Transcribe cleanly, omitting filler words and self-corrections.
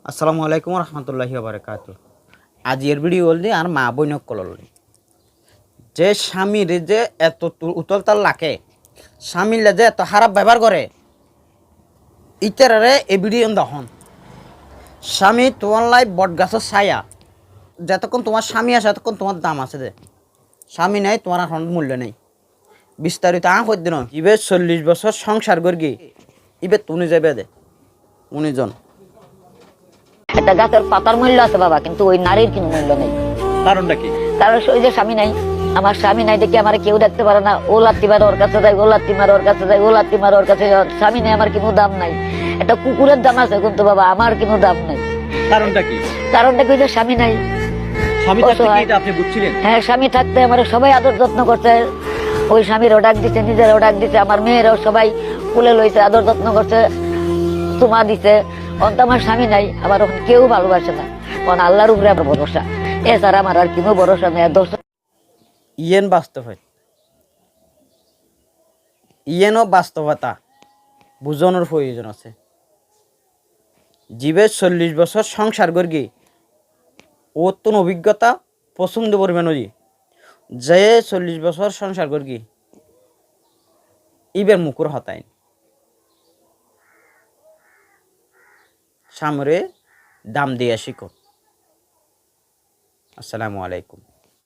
আসসালামু আলাইকুম রহমতুল্লাহি বারাকাতু। আজ এর ভিডিও বললি আর মা বইনক কললি যে স্বামীর যে এত উতল তাল লাগে, স্বামীর যে এত খারাপ ব্যবহার করে, ইতারে এই ভিডিও দহন স্বামী তোমার লাই বট গাছের ছায়া। যতক্ষণ তোমার স্বামী আছে ততক্ষণ তোমার দাম আছে। যে স্বামী নাই তোমার এখন মূল্য নেই। বিস্তারিত কই দিন ইবে 40 বছর সংসার করগি ইবে তুমি যাবে দে 19 জন। একটা গাছের পাতার মূল্য আছে বাবা, কিন্তু ওই নারীর কোনো মূল্য নেই। কারণটা কি? কারণ ওই যে স্বামী নাই, আমার স্বামী নাই দেখে আমার কেউ দেখতে পারে না। ও লাত্তি মারে ওর কাছে যায়, ও লাত্তি মারে ওর কাছে যায়, ও লাত্তি মারে ওর কাছে যায়। স্বামী নেই, আমার কোনো দাম নাই। একটা কুকুরের দাম আছে, কিন্তু বাবা আমার কোনো দাম নাই। কারণটা কি? কারণটা কি যে স্বামী নাই। স্বামী থাকতে কি এটা আপনি বুঝছিলেন? হ্যাঁ, স্বামী থাকতে আমার সবাই আদর যত্ন করছে। ওই স্বামীরও ডাক দিচ্ছে, নিজেরও ডাক দিচ্ছে, আমার মেয়েরাও সবাই কুলে লইছে, আদর যত্ন করছে, চুমা দিছে। অন্ত আমার স্বামী নাই, আবার ওখানে কেউ ভালোবাসে না। কারণ আল্লাহর উপরে আমার ভরসা, এছাড়া আমার আর কোনো ভরসা নেই। ইয়েন বাস্তব ইয়েনও বাস্তবতা বুঝানোর প্রয়োজন আছে। জীবের 40 বছর সংসার করগি ওতন অভিজ্ঞতা পছন্দ করবে নজি যে 40 বছর সংসার করগি ইবের মুকুর হতাইন সামরে দাম দিয়া শিখো। আসসালামু আলাইকুম।